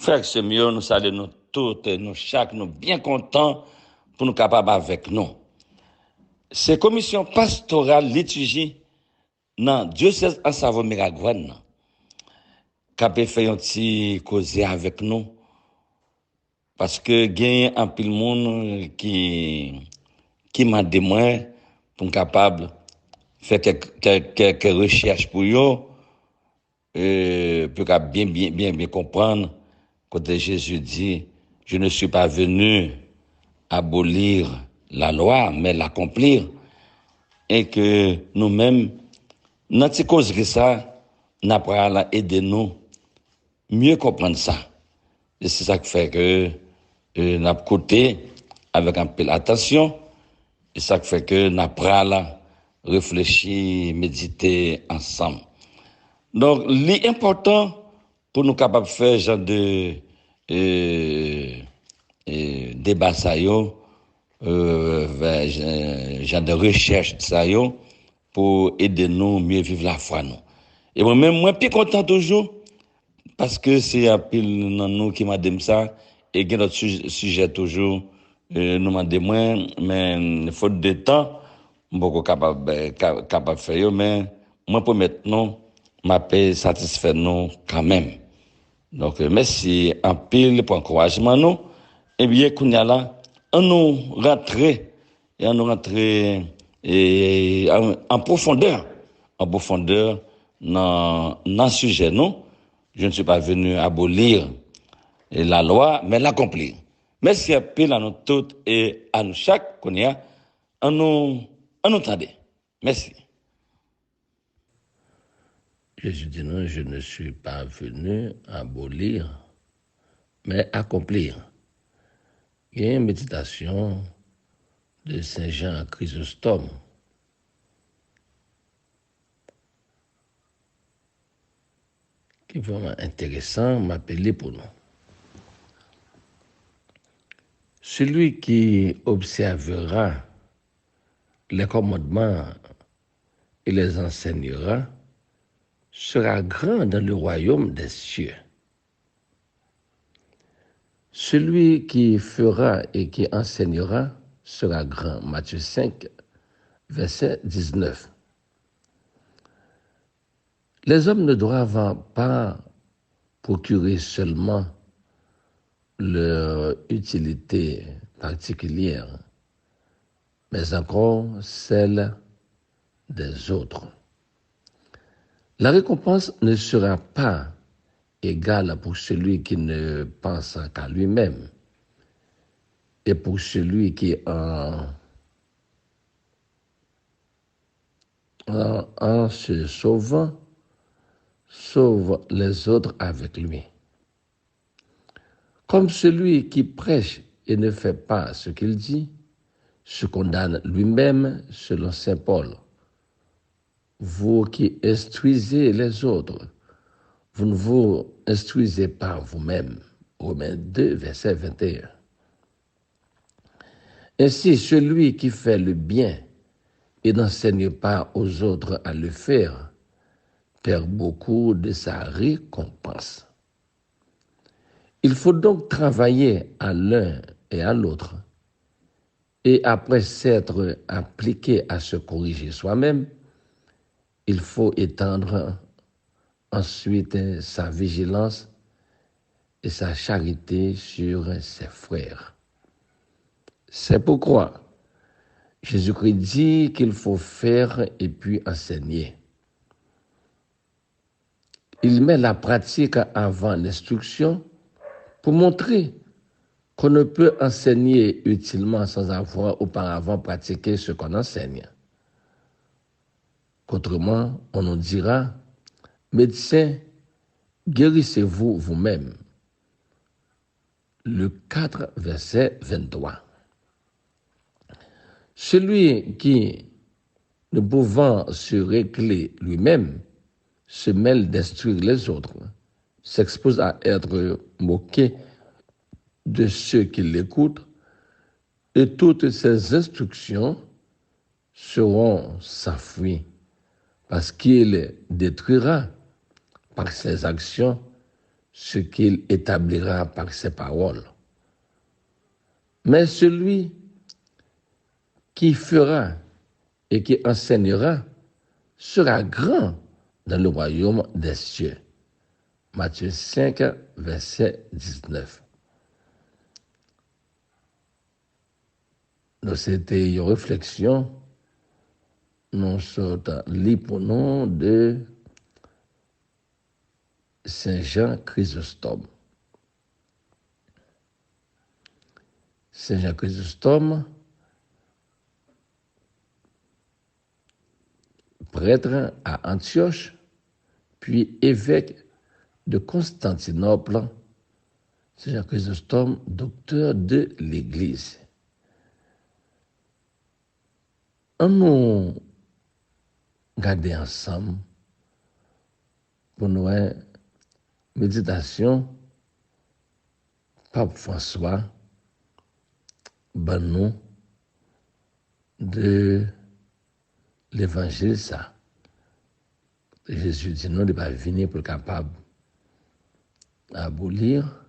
Frères et sœurs, nous saluons nous toutes, nous chaque, nous bien contents pour nous capables avec nous. C'est commission pastorale liturgie dans diocèse en Savoie-Miragoâne qui a fait un petit causer avec nous parce que gagne un pile monde qui m'a demandé pour capable faire quelques recherches pour eux pour bien comprendre quand Jésus dit je ne suis pas venu abolir la loi mais l'accomplir et que nous-mêmes dans ces causes que ça n'a pas aider nous mieux comprendre ça et c'est ça qui fait que n'a côté avec un peu d'attention et ça qui fait que n'a pas réfléchir méditer ensemble. Donc l'important pour nous capables de faire genre de débat ça yo genre de recherche ça yo pour aider nous mieux vivre la foi nous. Et moi plus content toujours parce que c'est un pile dans nous qui m'a dit ça et que notre sujet toujours nous m'a dit moins mais faute de temps beaucoup capable faire mais moi pour maintenant m'a paix satisfait nous quand même. Donc merci un pile pour encouragement nous et bien qu'on y a là on nous rentrer et on nous rentrer et en profondeur dans le sujet nous. Je ne suis pas venu abolir la loi, mais l'accomplir. Merci à pile à nous toutes et à nous chaque qu'on y a, à nous tendez. Merci. Jésus dit non, je ne suis pas venu abolir, mais accomplir. Il y a une méditation de Saint Jean Chrysostome. Qui est vraiment intéressant, m'appeler pour nous. Celui qui observera les commandements et les enseignera sera grand dans le royaume des cieux. Celui qui fera et qui enseignera sera grand. Matthieu 5, verset 19. Les hommes ne doivent pas procurer seulement leur utilité particulière, mais encore celle des autres. La récompense ne sera pas égale pour celui qui ne pense qu'à lui-même et pour celui qui en se sauvant sauve les autres avec lui. Comme celui qui prêche et ne fait pas ce qu'il dit, se condamne lui-même selon saint Paul. Vous qui instruisez les autres, vous ne vous instruisez pas vous-même. Romains 2, verset 21. Ainsi, celui qui fait le bien et n'enseigne pas aux autres à le faire perd beaucoup de sa récompense. Il faut donc travailler à l'un et à l'autre. Et après s'être appliqué à se corriger soi-même, il faut étendre ensuite sa vigilance et sa charité sur ses frères. C'est pourquoi Jésus-Christ dit qu'il faut faire et puis enseigner. Il met la pratique avant l'instruction pour montrer qu'on ne peut enseigner utilement sans avoir auparavant pratiqué ce qu'on enseigne. Autrement, on nous dira, médecins, guérissez-vous vous-même. Le 4, verset 23. Celui qui, ne pouvant se régler lui-même, se mêle d'instruire les autres, s'expose à être moqué de ceux qui l'écoutent, et toutes ces instructions seront sans fruit, parce qu'il détruira par ses actions ce qu'il établira par ses paroles. Mais celui qui fera et qui enseignera sera grand dans le royaume des cieux. Matthieu 5, verset 19. Donc, c'était une réflexion, nous sommes pour nous de Saint Jean Chrysostome. Saint Jean Chrysostome, prêtre à Antioche, puis évêque de Constantinople, Saint Jean Chrysostome, docteur de l'Église. On nous garder ensemble pour nous méditation Pape François Banou de l'évangile ça. Jésus dit non, il n'est pas venu pour capable abolir,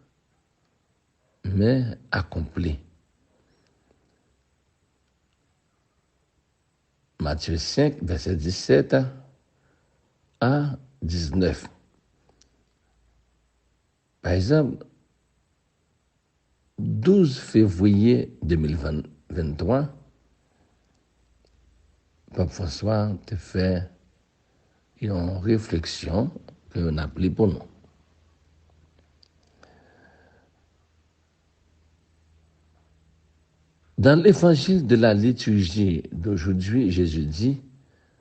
mais accomplir. Matthieu 5, verset 17 à 19. Par exemple, 12 février 2023, Pape François te fait une réflexion que l'on appelée pour nous. Dans l'évangile de la liturgie d'aujourd'hui, Jésus dit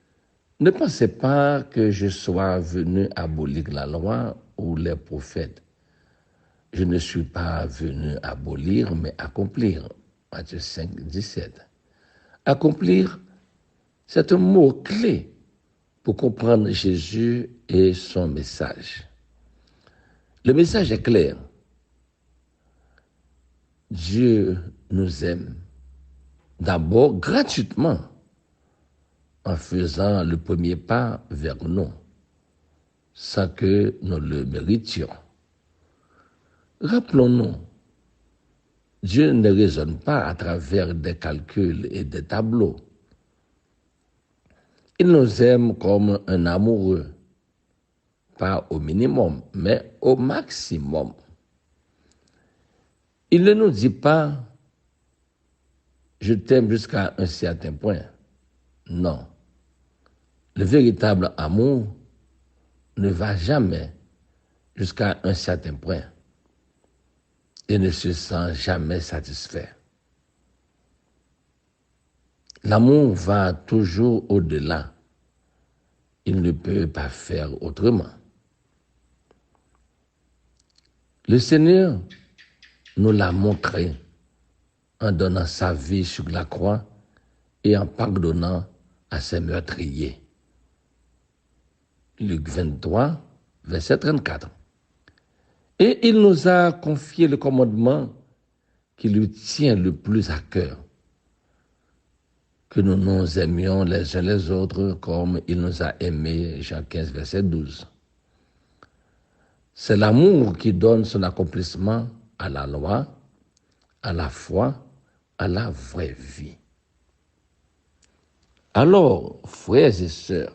« Ne pensez pas que je sois venu abolir la loi ou les prophètes. Je ne suis pas venu abolir, mais accomplir. » Matthieu 5, 17. Accomplir, c'est un mot clé pour comprendre Jésus et son message. Le message est clair. Dieu nous aime. D'abord gratuitement, en faisant le premier pas vers nous, sans que nous le méritions. Rappelons-nous, Dieu ne raisonne pas à travers des calculs et des tableaux. Il nous aime comme un amoureux, pas au minimum, mais au maximum. Il ne nous dit pas « je t'aime jusqu'à un certain point ». Non. Le véritable amour ne va jamais jusqu'à un certain point et ne se sent jamais satisfait. L'amour va toujours au-delà. Il ne peut pas faire autrement. Le Seigneur nous l'a montré en donnant sa vie sur la croix et en pardonnant à ses meurtriers. Luc 23, verset 34. Et il nous a confié le commandement qui lui tient le plus à cœur, que nous nous aimions les uns les autres comme il nous a aimés, Jean 15, verset 12. C'est l'amour qui donne son accomplissement à la loi, à la foi, à la vraie vie. Alors, frères et sœurs,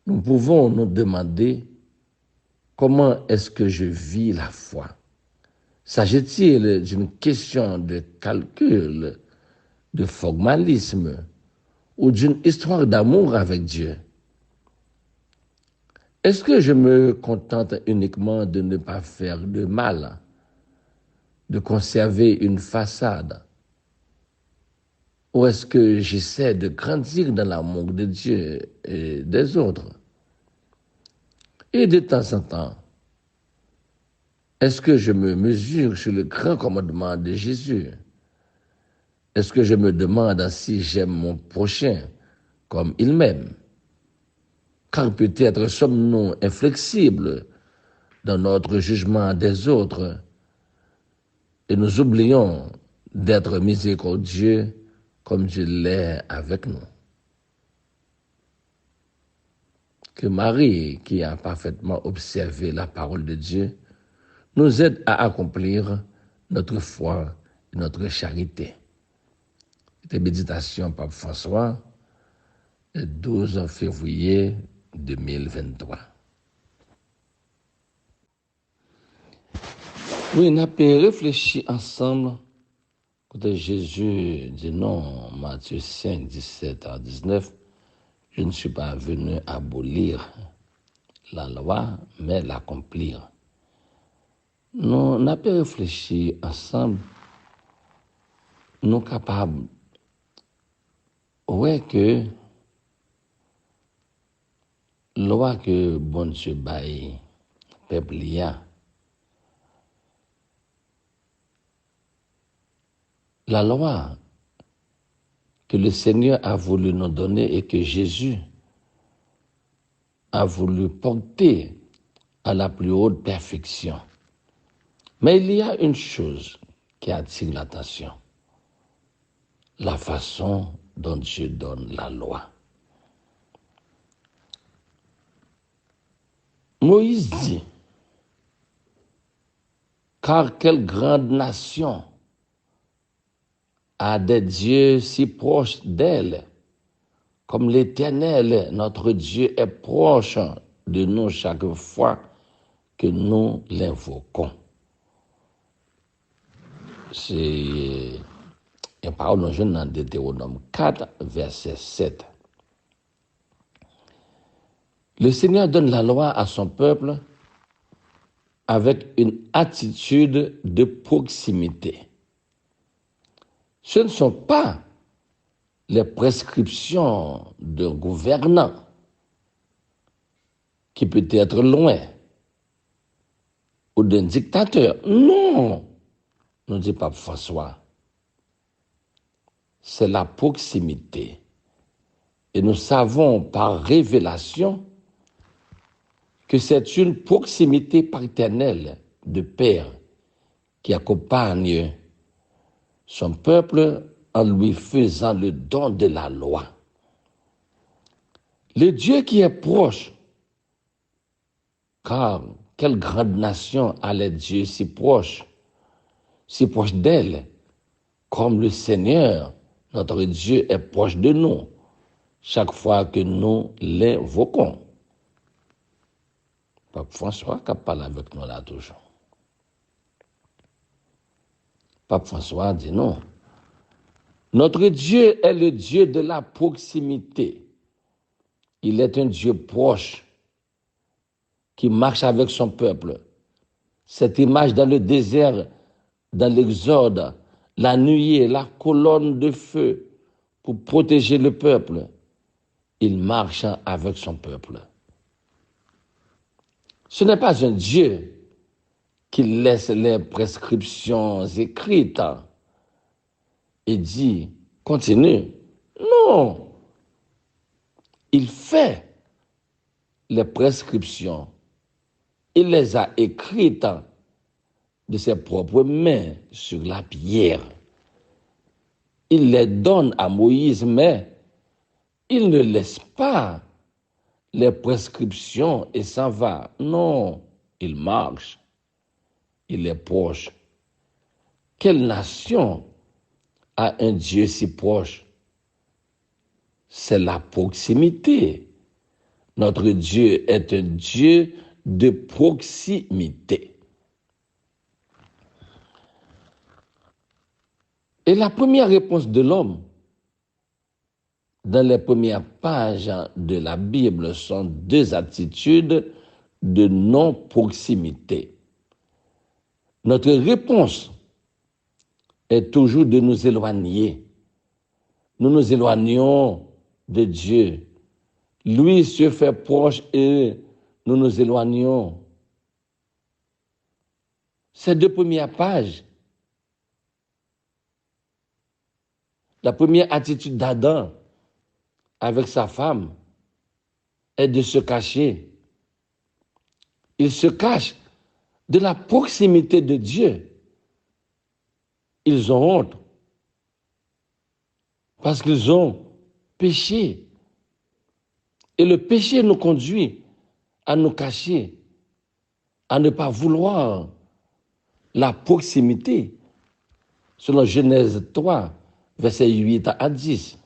nous pouvons nous demander comment est-ce que je vis la foi? S'agit-il d'une question de calcul, de formalisme ou d'une histoire d'amour avec Dieu? Est-ce que je me contente uniquement de ne pas faire de mal, de conserver une façade? Ou est-ce que j'essaie de grandir dans l'amour de Dieu et des autres? Et de temps en temps, est-ce que je me mesure sur le grand commandement de Jésus? Est-ce que je me demande si j'aime mon prochain comme il m'aime? Car peut-être sommes-nous inflexibles dans notre jugement des autres et nous oublions d'être miséricordieux comme Dieu l'est avec nous. que Marie, qui a parfaitement observé la parole de Dieu, nous aide à accomplir notre foi et notre charité. C'était méditation Pape François, le 12 février 2023. Oui, nous avons réfléchi ensemble quand Jésus dit non, Matthieu 5, 17 à 19, je ne suis pas venu abolir la loi, mais l'accomplir. Nous avons réfléchi ensemble, nous sommes capables, ouais, que la loi que bon Dieu baille, peuple a, la loi que le Seigneur a voulu nous donner et que Jésus a voulu porter à la plus haute perfection. Mais il y a une chose qui attire l'attention, la façon dont Dieu donne la loi. Moïse dit, car quelle grande nation a des dieux si proches d'elle, comme l'Éternel, notre Dieu, est proche de nous chaque fois que nous l'invoquons. C'est une parole jeune dans Deutéronome 4, verset 7. Le Seigneur donne la loi à son peuple avec une attitude de proximité. Ce ne sont pas les prescriptions d'un gouvernant qui peut être loin ou d'un dictateur. Non, nous dit Pape François. C'est la proximité. Et nous savons par révélation que c'est une proximité paternelle de Père qui accompagne son peuple en lui faisant le don de la loi. Le Dieu qui est proche, car quelle grande nation a les dieux si proche d'elle, comme le Seigneur, notre Dieu, est proche de nous chaque fois que nous l'invoquons. Pape François qui parle avec nous là toujours. Pape François dit non. Notre Dieu est le Dieu de la proximité. Il est un Dieu proche qui marche avec son peuple. Cette image dans le désert, dans l'Exode, la nuée, la colonne de feu pour protéger le peuple, il marche avec son peuple. Ce n'est pas un Dieu qui laisse les prescriptions écrites et dit, continue. Non. Il fait les prescriptions. Il les a écrites de ses propres mains sur la pierre. Il les donne à Moïse, mais il ne laisse pas les prescriptions et s'en va. Non, il marche. Il est proche. Quelle nation a un Dieu si proche? C'est la proximité. Notre Dieu est un Dieu de proximité. Et la première réponse de l'homme dans les premières pages de la Bible sont deux attitudes de non-proximité. Notre réponse est toujours de nous éloigner. Nous nous éloignons de Dieu. Lui se fait proche et nous nous éloignons. Ces deux premières pages, la première attitude d'Adam avec sa femme est de se cacher. Il se cache de la proximité de Dieu. Ils ont honte parce qu'ils ont péché. Et le péché nous conduit à nous cacher, à ne pas vouloir la proximité, selon Genèse 3, versets 8 à 10.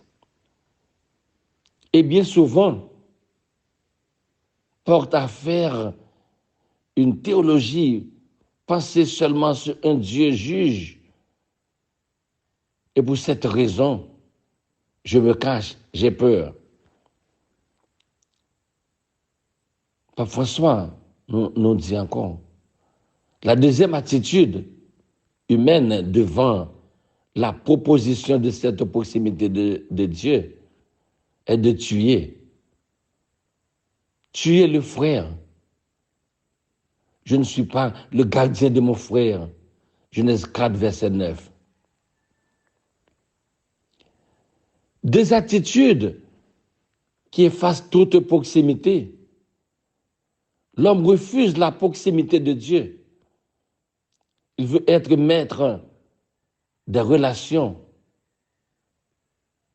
Et bien souvent, porte à faire une théologie, penser seulement sur un Dieu juge. Et pour cette raison, je me cache, j'ai peur. Pape François nous dit encore, la deuxième attitude humaine devant la proposition de cette proximité de Dieu est de tuer. Tuer le frère. Je ne suis pas le gardien de mon frère. Genèse 4, verset 9. Des attitudes qui effacent toute proximité. L'homme refuse la proximité de Dieu. Il veut être maître des relations.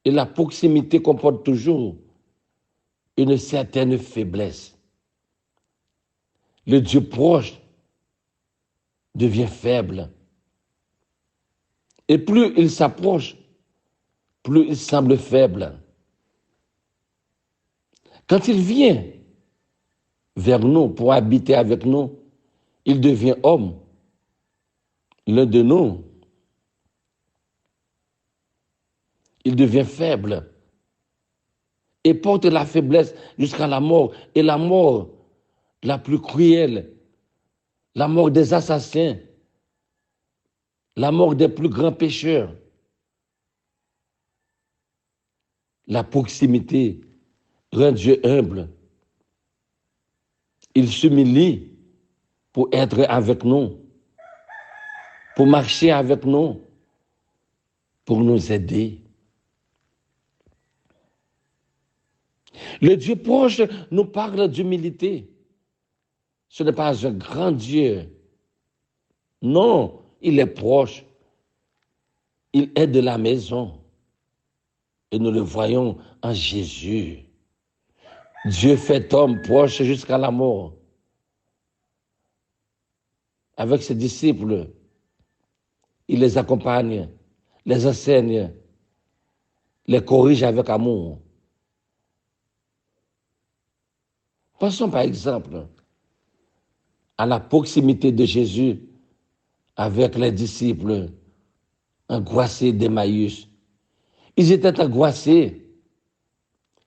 Et la proximité comporte toujours une certaine faiblesse. Le Dieu proche devient faible. Et plus il s'approche, plus il semble faible. Quand il vient vers nous pour habiter avec nous, il devient homme. L'un de nous, il devient faible et porte la faiblesse jusqu'à la mort. Et la mort la plus cruelle, la mort des assassins, la mort des plus grands pécheurs. La proximité rend Dieu humble. Il s'humilie pour être avec nous, pour marcher avec nous, pour nous aider. Le Dieu proche nous parle d'humilité. Ce n'est pas un grand Dieu. Non, il est proche. Il est de la maison. Et nous le voyons en Jésus. Dieu fait homme proche jusqu'à la mort. Avec ses disciples, il les accompagne, les enseigne, les corrige avec amour. Pensons par exemple à la proximité de Jésus avec les disciples angoissés d'Emmaüs. Ils étaient angoissés,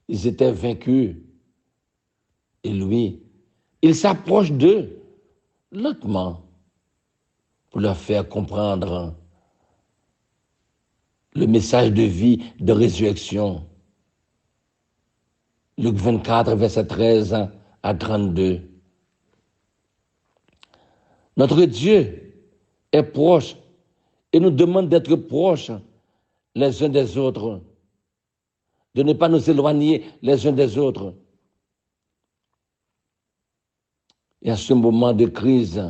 ils étaient vaincus. Et lui, il s'approche d'eux lentement pour leur faire comprendre le message de vie, de résurrection. Luc 24, verset 13 à 32. Notre Dieu est proche et nous demande d'être proches les uns des autres, de ne pas nous éloigner les uns des autres. Et à ce moment de crise,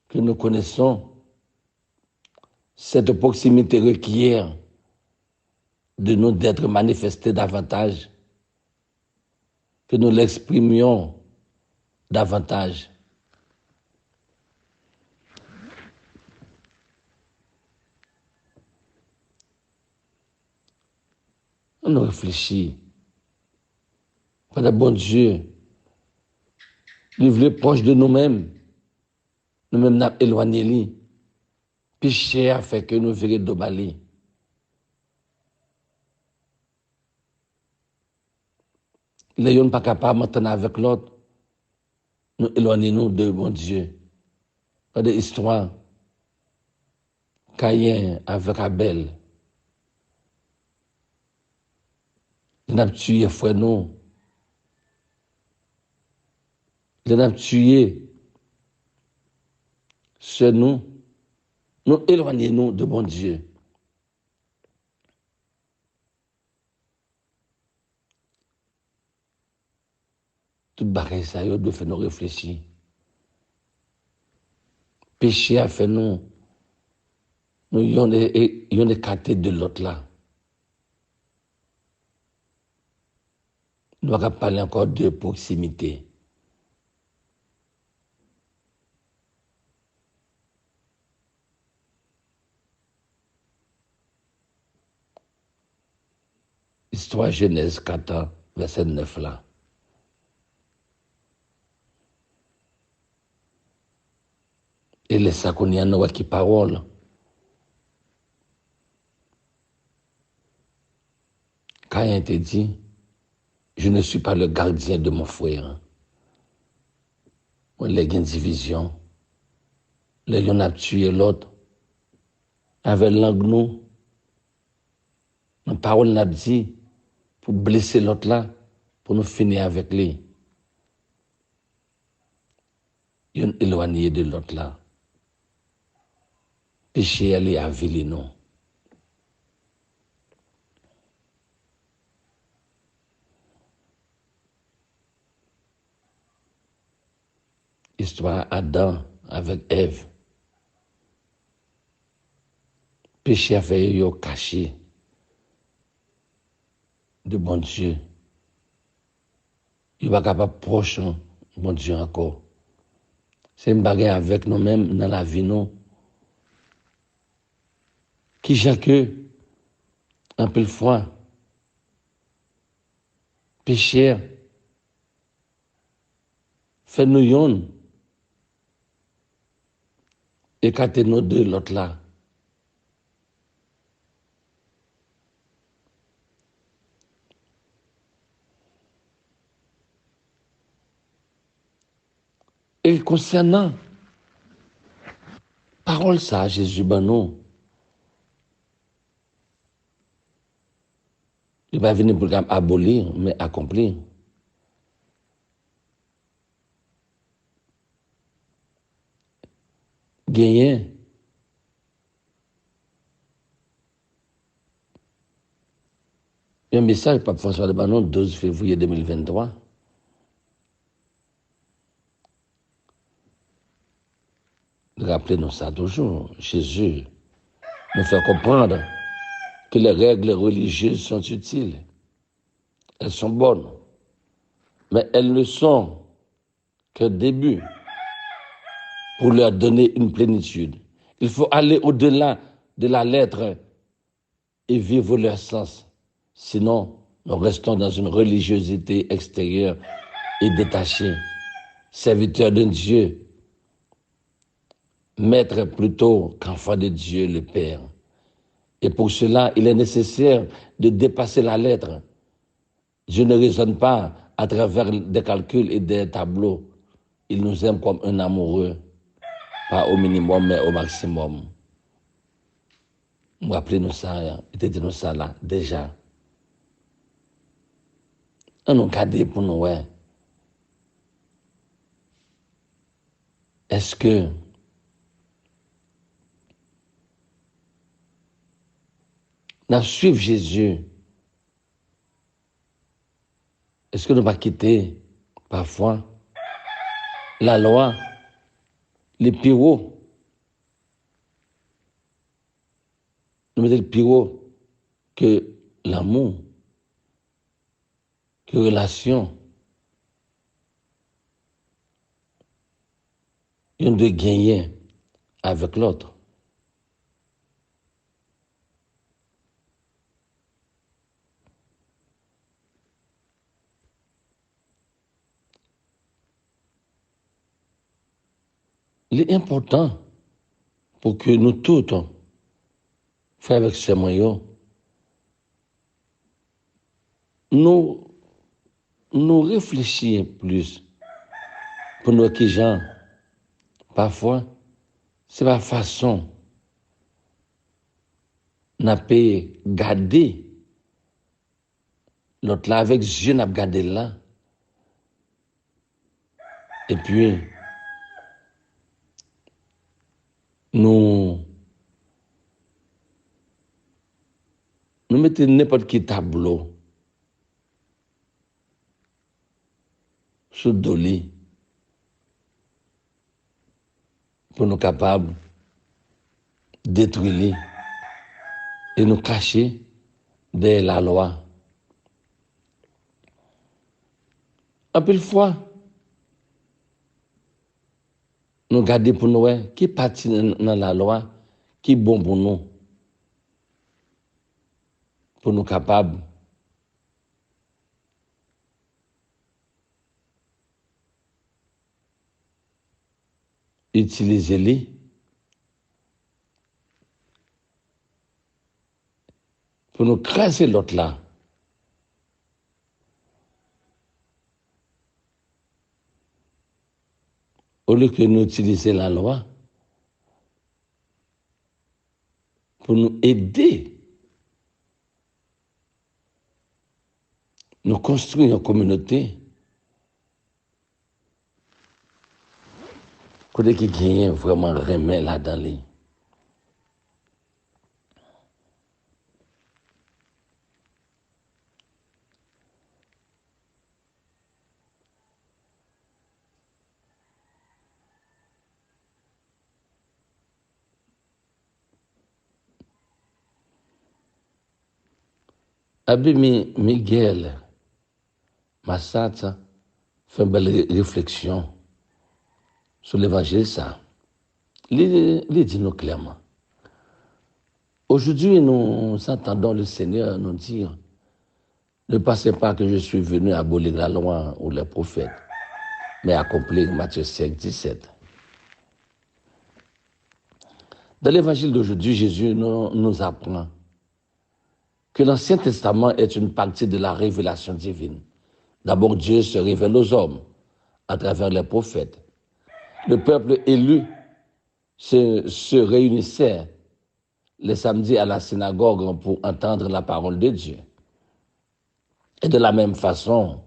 que nous connaissons, cette proximité requiert de nous d'être manifestés davantage, que nous l'exprimions davantage. On réfléchit. Quand le bon Dieu, il voulait proche de nous-mêmes, nous-mêmes nous éloigné lui. Péché a fait que nous verrions d'Obali. Les gens ne sont pas capables de m'entendre avec l'autre. Nous éloignons de bon Dieu. Pas des histoires. Caïn avec Abel. Il a tué frère nous. Il a tué sœur nous. Nous éloignons de bon Dieu. Tout bagaille ça doit faire nous réfléchir. Péché a fait nous y en écarté de l'autre là. Nous allons parler encore de proximité. Histoire Genèse 4, verset 9 là. Et les sakoniens n'ont qui parole. Caïn te dit, je ne suis pas le gardien de mon frère. On a une division. On a tué l'autre. Avec langue nous, la parole n'a dit pour blesser l'autre là, pour nous finir avec lui. On éloigné de l'autre là. Péché aller à vili nous. Histoire Adam avec Ève. Péché a fait yo caché de bon Dieu. Il va capable proche bon Dieu encore. C'est une bagarre avec nous-mêmes dans la vie nous. Qui chaque un peu de fois péché fait nous yon écarter nous de l'autre là. Et concernant parole ça, Jésus ben nous, il va venir pour abolir, mais accomplir. Gagner. Un message par François de Banon, 12 février 2023. Rappelez-nous ça toujours. Jésus nous fait comprendre que les règles religieuses sont utiles. Elles sont bonnes. Mais elles ne sont qu'un début pour leur donner une plénitude. Il faut aller au-delà de la lettre et vivre leur sens. Sinon, nous restons dans une religiosité extérieure et détachée. Serviteur de Dieu, maître plutôt qu'enfant de Dieu le Père. Et pour cela, il est nécessaire de dépasser la lettre. Je ne raisonne pas à travers des calculs et des tableaux. Il nous aime comme un amoureux, pas au minimum, mais au maximum. Rappelez-nous ça, dites-nous ça là, déjà. On nous garde pour nous, ouais. Est-ce que nous suivons Jésus? Est-ce que nous va quitter parfois la loi, les pyros? Nous mettons le pyro que l'amour, que relation, une de gagner avec l'autre. Il est important pour que nous tous, frères avec ces moyens, nous réfléchissons plus pour nous qui gens, parfois, c'est la façon n'a pas garder l'autre là avec Dieu n'a gardé là. Et puis nous mettons n'importe quel tableau sur le lit pour nous capables de détruire et nous cacher derrière la loi. En pile fois, nous gardons pour nous, qui partit dans la loi, qui est bon pour nous capables d'utiliser les pour nous craser l'autre là. Au lieu que nous utiliser la loi pour nous aider, nous construire une communauté côté qui gagne vraiment remet là dans les. Abbé Miguel Massata fait une belle réflexion sur l'évangile ça. Il dit nous clairement. Aujourd'hui, nous entendons le Seigneur nous dire, ne pensez pas que je suis venu abolir la loi ou les prophètes, mais accomplir Matthieu 5, 17. Dans l'évangile d'aujourd'hui, Jésus nous apprend que l'Ancien Testament est une partie de la révélation divine. D'abord, Dieu se révèle aux hommes à travers les prophètes. Le peuple élu se réunissait les samedis à la synagogue pour entendre la parole de Dieu. Et de la même façon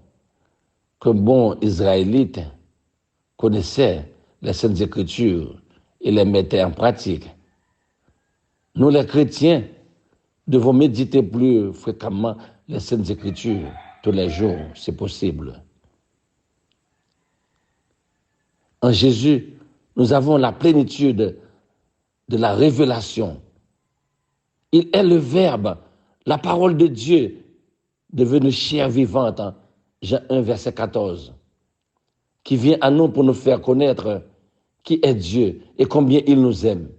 que bon Israélite connaissait les Saintes Écritures et les mettait en pratique, nous les chrétiens devons méditer plus fréquemment les Saintes Écritures tous les jours, c'est possible. En Jésus, nous avons la plénitude de la révélation. Il est le Verbe, la parole de Dieu, devenue chair vivante, Jean 1, verset 14, qui vient à nous pour nous faire connaître qui est Dieu et combien il nous aime.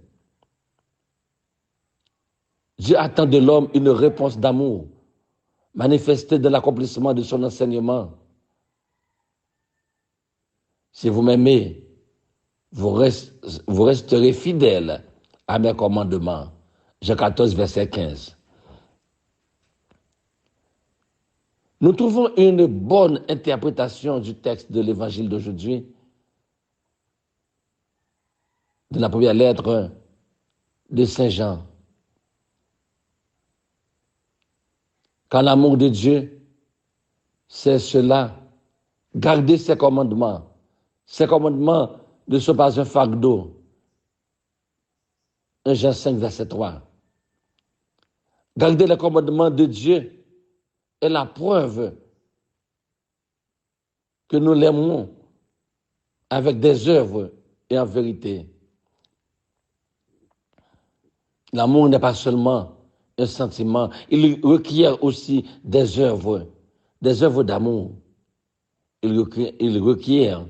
Dieu attend de l'homme une réponse d'amour, manifestée de l'accomplissement de son enseignement. Si vous m'aimez, vous resterez fidèles à mes commandements. Jean 14, verset 15. Nous trouvons une bonne interprétation du texte de l'évangile d'aujourd'hui, de la première lettre de Saint Jean. Quand l'amour de Dieu, c'est cela, garder ses commandements. Ses commandements ne sont pas un fardeau. 1 Jean 5, verset 3. Garder les commandements de Dieu est la preuve que nous l'aimons avec des œuvres et en vérité. L'amour n'est pas seulement un sentiment, il requiert aussi des œuvres d'amour. Il requiert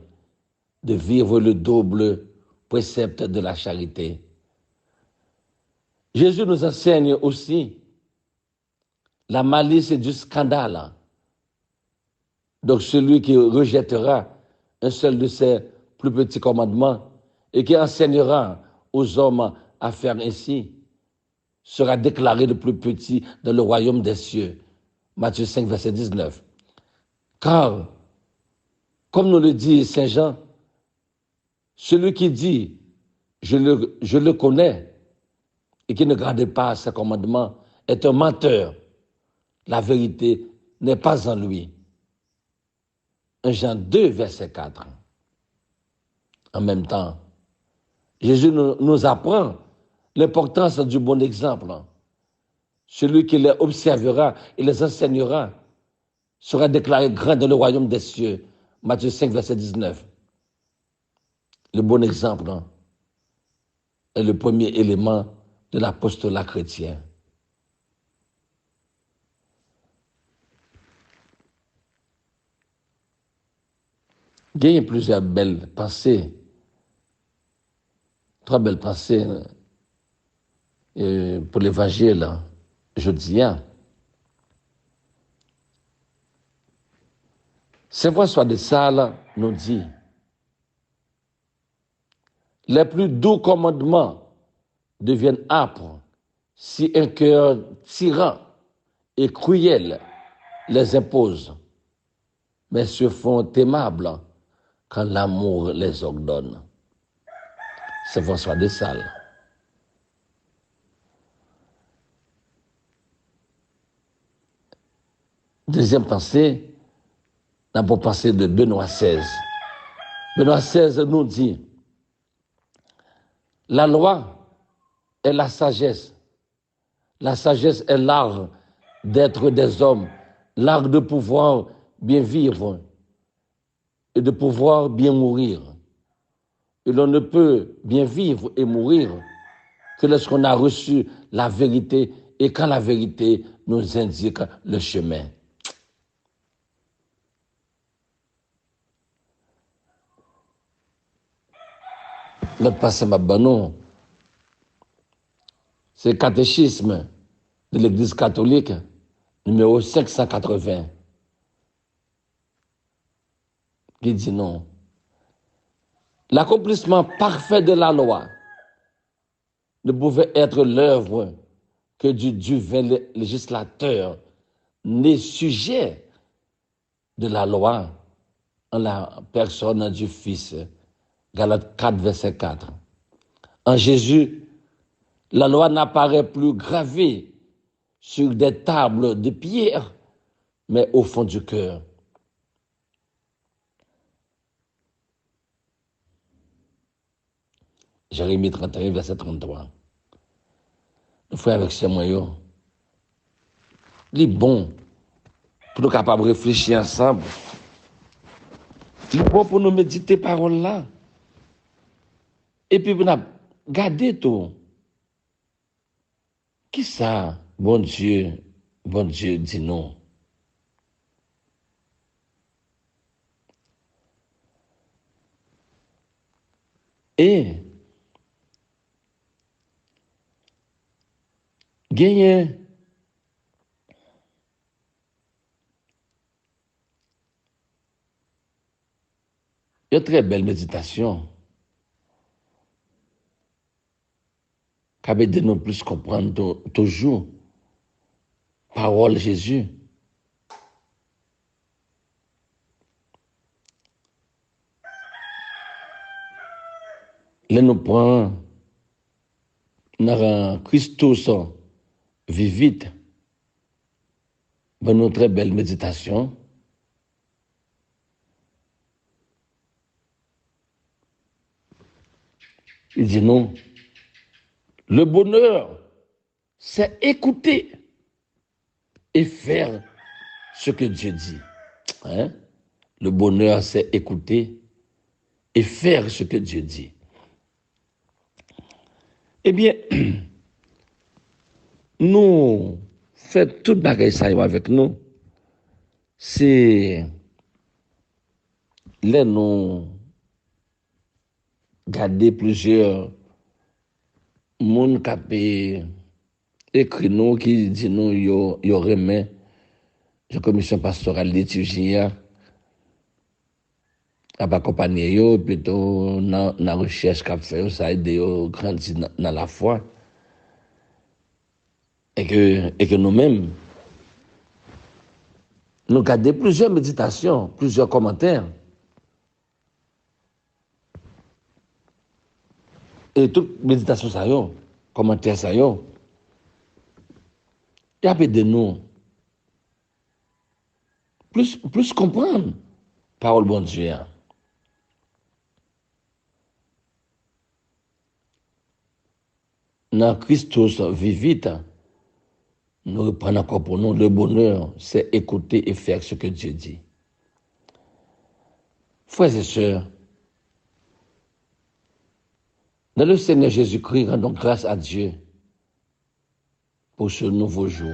de vivre le double précepte de la charité. Jésus nous enseigne aussi la malice du scandale. Donc celui qui rejettera un seul de ses plus petits commandements et qui enseignera aux hommes à faire ainsi sera déclaré le plus petit dans le royaume des cieux. Matthieu 5, verset 19. Car, comme nous le dit Saint Jean, celui qui dit « je le connais » et qui ne garde pas ses commandements est un menteur. La vérité n'est pas en lui. 1 Jean 2, verset 4. En même temps, Jésus nous apprend l'importance du bon exemple. Celui qui les observera et les enseignera sera déclaré grand dans le royaume des cieux. Matthieu 5, verset 19. Le bon exemple est le premier élément de l'apostolat chrétien. Il y a plusieurs belles pensées, trois belles pensées pour l'évangile, je dis. Saint François de Sales nous dit, les plus doux commandements deviennent âpres si un cœur tyran et cruel les impose, mais se font aimables quand l'amour les ordonne. Saint François de Sales. Deuxième pensée, nous avons pensé de Benoît XVI. Benoît XVI nous dit, la loi est la sagesse. La sagesse est l'art d'être des hommes, l'art de pouvoir bien vivre et de pouvoir bien mourir. Et l'on ne peut bien vivre et mourir que lorsqu'on a reçu la vérité et quand la vérité nous indique le chemin. Notre passé Mabanon, c'est le catéchisme de l'Église catholique, numéro 580, qui dit non. L'accomplissement parfait de la loi ne pouvait être l'œuvre que du divin législateur, né sujet de la loi en la personne du Fils. Galates 4, verset 4. En Jésus, la loi n'apparaît plus gravée sur des tables de pierre, mais au fond du cœur. Jérémie 31, verset 33. Nous frères avec ces moyens, il est bon pour nous capables de réfléchir ensemble. Il est bon pour nous méditer parole là. Et puis, on a gardé tout. Qui ça, bon Dieu dit non. Et, gagner une très belle méditation. Qui de nous plus comprendre toujours parole Jésus. Là, nous prenons dans Christus vivit, ben une très belle méditation. Il dit non. Le bonheur, c'est écouter et faire ce que Dieu dit. Hein? Le bonheur, c'est écouter et faire ce que Dieu dit. Eh bien, nous faisons toute bagaille ça avec nous. C'est là nous garder plusieurs monde qui écrit nous qui dit nous y remet la commission pastorale liturgie à accompagner yo plutôt dans la recherche qu'a fait ça aide yo grandir dans la foi et que nous-mêmes nous gardons plusieurs méditations, plusieurs commentaires. Et toute méditation ça yo, commentaire ça yo. Il y a de nous plus comprendre parole bon Dieu. Dans Christus vivit, nous reprenons encore pour nous le bonheur, c'est écouter et faire ce que Dieu dit. Frères et sœurs, dans le Seigneur Jésus-Christ, rendons grâce à Dieu pour ce nouveau jour.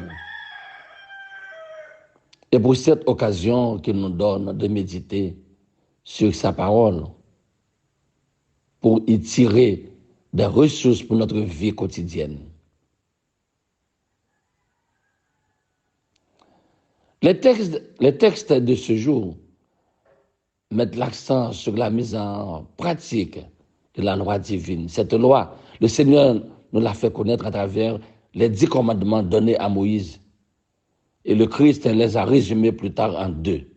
Et pour cette occasion qu'il nous donne de méditer sur sa parole pour y tirer des ressources pour notre vie quotidienne. Les textes de ce jour mettent l'accent sur la mise en pratique de la loi divine. Cette loi, le Seigneur nous l'a fait connaître à travers les 10 commandements donnés à Moïse. Et le Christ les a résumés plus tard en deux.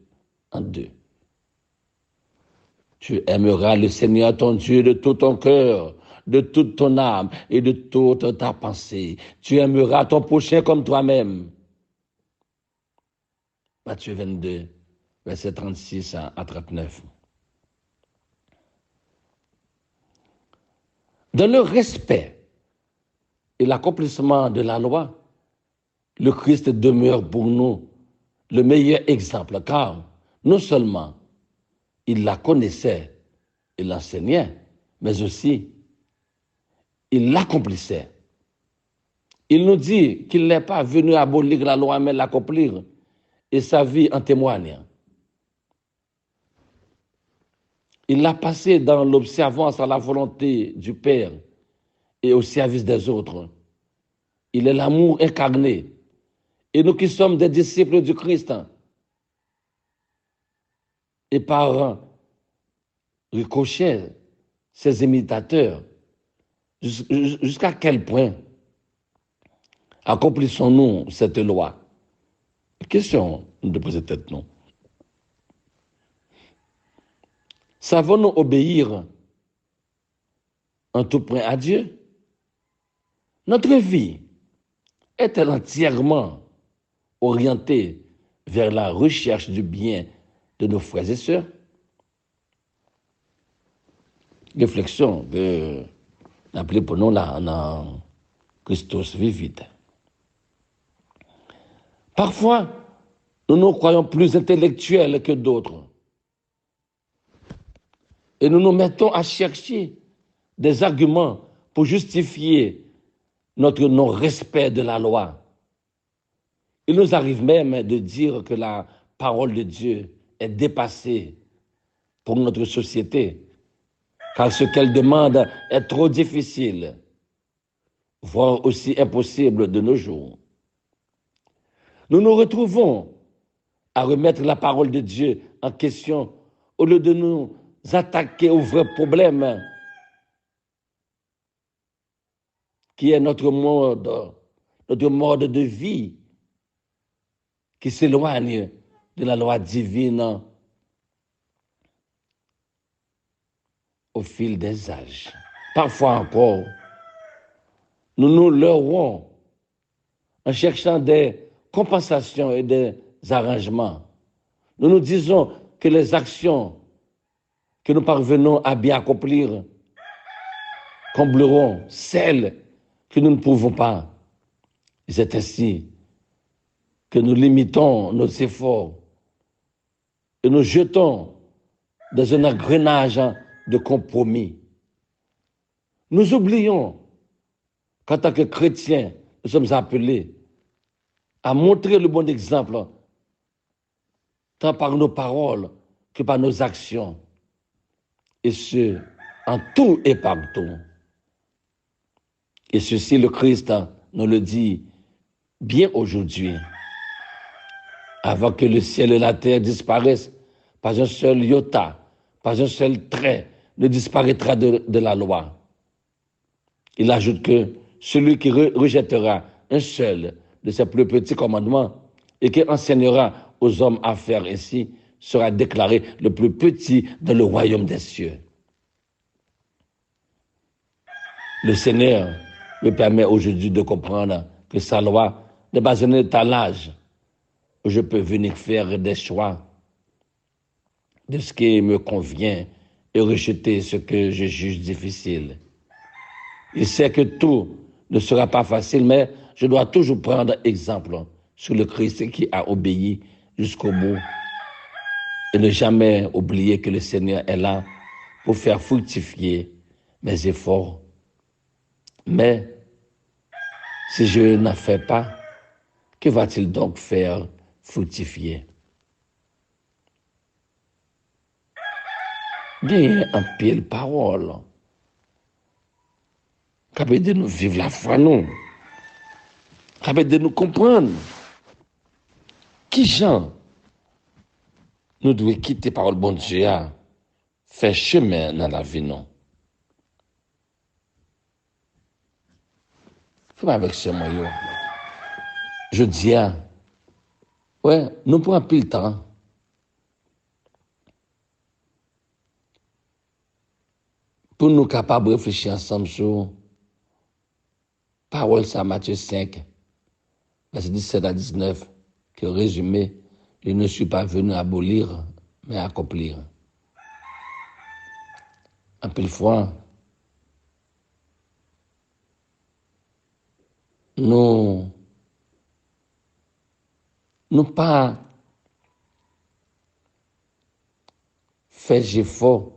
Tu aimeras le Seigneur ton Dieu de tout ton cœur, de toute ton âme et de toute ta pensée. Tu aimeras ton prochain comme toi-même. Matthieu 22, versets 36 à 39. Dans le respect et l'accomplissement de la loi, le Christ demeure pour nous le meilleur exemple, car non seulement il la connaissait et l'enseignait, mais aussi il l'accomplissait. Il nous dit qu'il n'est pas venu abolir la loi, mais l'accomplir, et sa vie en témoigne. Il l'a passé dans l'observance à la volonté du Père et au service des autres. Il est l'amour incarné. Et nous qui sommes des disciples du Christ, et par ricochet, ses imitateurs, jusqu'à quel point accomplissons-nous cette loi? Question de poser tête, non? Savons-nous obéir en tout point à Dieu? Notre vie est-elle entièrement orientée vers la recherche du bien de nos frères et sœurs? Réflexion que appelée pour nous là en Christos vivit. Parfois, nous nous croyons plus intellectuels que d'autres. Et nous nous mettons à chercher des arguments pour justifier notre non-respect de la loi. Il nous arrive même de dire que la parole de Dieu est dépassée pour notre société, car ce qu'elle demande est trop difficile, voire aussi impossible de nos jours. Nous nous retrouvons à remettre la parole de Dieu en question au lieu de nous attaquer au vrai problème qui est notre mode de vie qui s'éloigne de la loi divine au fil des âges. Parfois encore, nous nous leurrons en cherchant des compensations et des arrangements. Nous nous disons que les actions que nous parvenons à bien accomplir combleront celles que nous ne pouvons pas. C'est ainsi que nous limitons nos efforts et nous jetons dans un engrenage de compromis. Nous oublions qu'en tant que chrétiens, nous sommes appelés à montrer le bon exemple, tant par nos paroles que par nos actions, et ce, en tout et partout. Et ceci, le Christ nous le dit bien aujourd'hui. Avant que le ciel et la terre disparaissent, pas un seul iota, pas un seul trait ne disparaîtra de la loi. Il ajoute que celui qui rejettera un seul de ses plus petits commandements et qui enseignera aux hommes à faire ainsi sera déclaré le plus petit dans le royaume des cieux. Le Seigneur me permet aujourd'hui de comprendre que sa loi n'est pas un étalage où je peux venir faire des choix de ce qui me convient et rejeter ce que je juge difficile. Il sait que tout ne sera pas facile, mais je dois toujours prendre exemple sur le Christ qui a obéi jusqu'au bout et ne jamais oublier que le Seigneur est là pour faire fructifier mes efforts. Mais si je n'en fais pas, que va-t-il donc faire fructifier? gagner un pile parole. Capable de nous vivre la foi, nous. Capable de nous comprendre. Qui gens nous devons quitter par le bon Dieu, faire chemin dans la vie, non? Faut avec ce moyen. Je dis, ouais, nous prenons plus le temps. Pour nous capables de réfléchir ensemble sur parole ça Matthieu 5, verset 17 à 19, qui est résumé, je ne suis pas venu abolir, mais accomplir. Un peu de fois, nous pas faire effort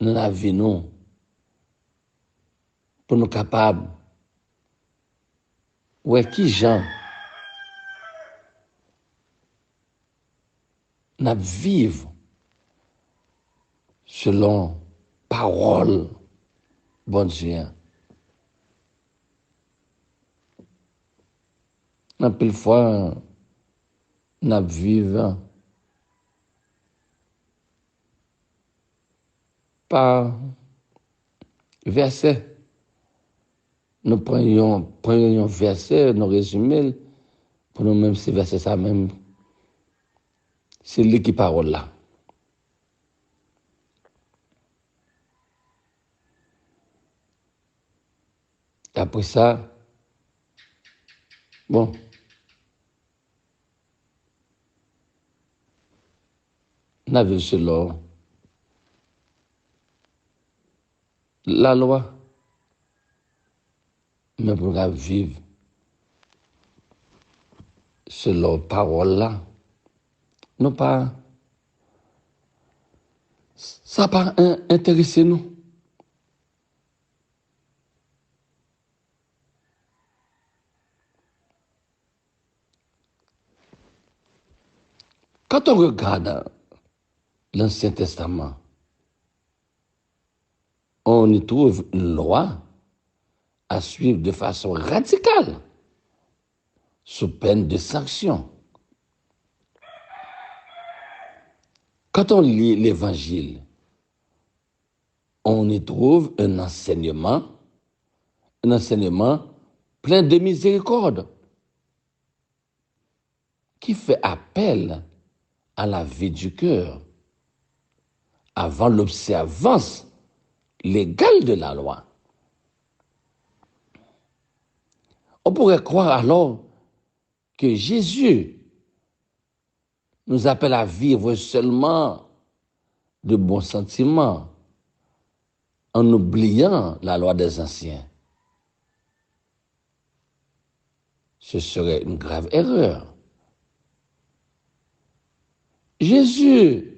dans la vie, nous, pour nous capables, ouais, qui gens, nous vivre selon parole, bon Dieu. Un peu de fois, nous vivons par verset. Nous prenions un verset, nous résumons, pour nous même ces versets, ça même, c'est lui qui parole là. Après ça, bon, nous avons selon la loi, mais pour nous vivre selon parole là, nous pas, ça pas intéressé nous. Quand on regarde l'Ancien Testament, on y trouve une loi à suivre de façon radicale, sous peine de sanction. Quand on lit l'Évangile, on y trouve un enseignement plein de miséricorde, qui fait appel à la vie du cœur avant l'observance légale de la loi. On pourrait croire alors que Jésus nous appelle à vivre seulement de bons sentiments en oubliant la loi des anciens. Ce serait une grave erreur. Jésus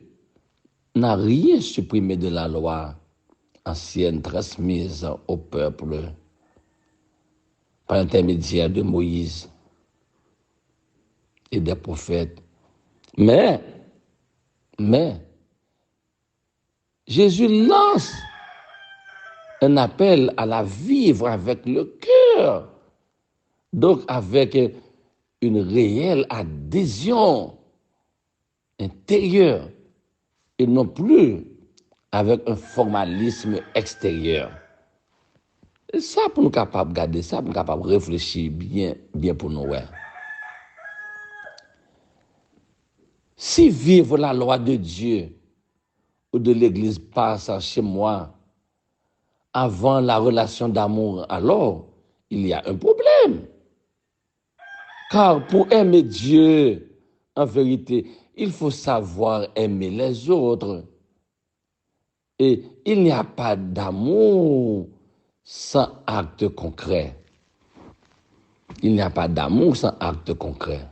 n'a rien supprimé de la loi ancienne transmise au peuple par l'intermédiaire de Moïse et des prophètes. Mais, Jésus lance un appel à la vivre avec le cœur, donc avec une réelle adhésion intérieure et non plus avec un formalisme extérieur. Et ça, pour nous capables de garder ça, pour nous capables de réfléchir bien pour nous. Ouais. Si vivre la loi de Dieu ou de l'Église passe chez moi avant la relation d'amour, alors il y a un problème. Car pour aimer Dieu, en vérité, il faut savoir aimer les autres. Et il n'y a pas d'amour sans acte concret. Il n'y a pas d'amour sans acte concret.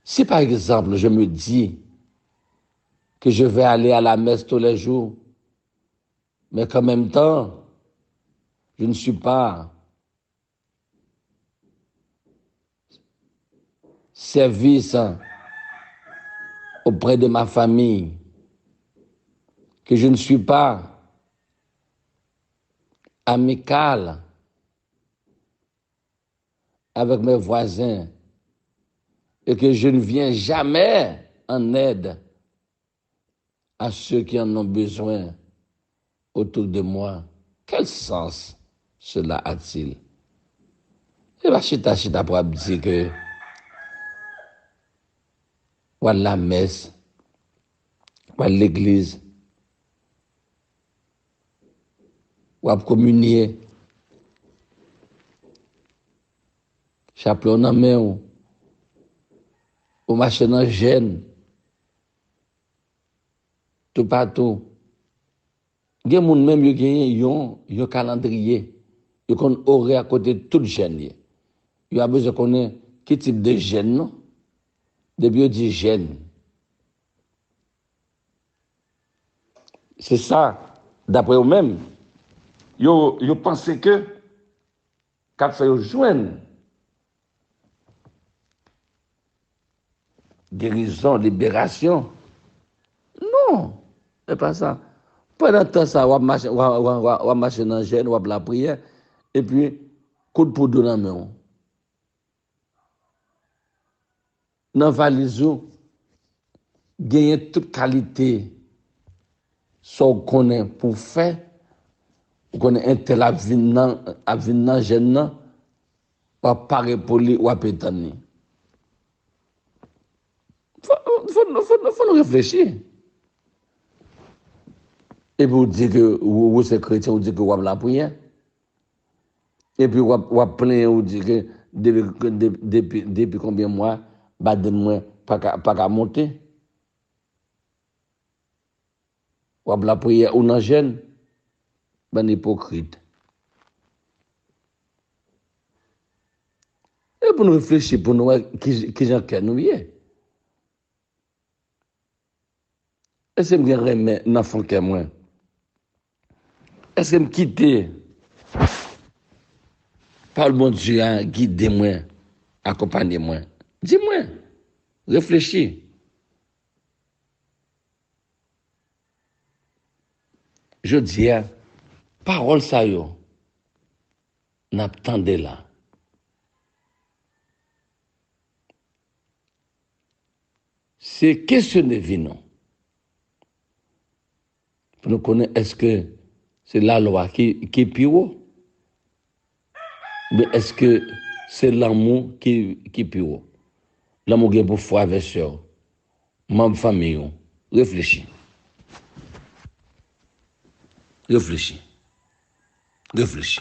Si par exemple je me dis que je vais aller à la messe tous les jours, mais qu'en même temps, je ne suis pas service auprès de ma famille, que je ne suis pas amical avec mes voisins et que je ne viens jamais en aide à ceux qui en ont besoin autour de moi, quel sens cela a-t-il? Et là, chita pour dire que voilà la messe, voilà l'église, voilà communier, chapeau en main, ou marcher dans gêne, tout partout. Il y a des gens même qui ont un calendrier, ils ont un horaire à côté de toute gêne. Il y a besoin de connaître quel type de gêne, non? Depuis on dit gêne. C'est ça, d'après eux-mêmes, ils pensent que quand ils joignent guérison, libération, non, c'est pas ça. Pendant temps, ça, on marche dans le gène, on la prière, et puis, coup de poudre dans la main. Dans la valise, gagner toute qualité, ce qu'on connaît pour faire, on connaît un tel avenant gène, ou parler pour lui, ou pétani. Faut nous réfléchir. Et puis, vous dites que vous êtes chrétien, vous dites que vous avez la prière. Et puis, vous avez plein, vous dites que depuis combien de mois, bah, de moi, pas qu'à monter. Vous avez la prière ou dans jeune, ben hypocrite. Et pour nous réfléchir, pour nous, qui j'en qu'à nous y est. Est-ce que je remets l'enfant qu'à moi? Est-ce que je me quitte par le bon Dieu à guider moi, accompagner moi? Dis-moi, réfléchis. Je dis, parole ça yo, n'attendez là. C'est questionner vie, pour nous connaître, est-ce que c'est la loi qui est plus haut? Mais est-ce que c'est l'amour qui est plus haut? L'amour qui est pour frère avec soeur, membre famille, réfléchis. Réfléchis. Réfléchis.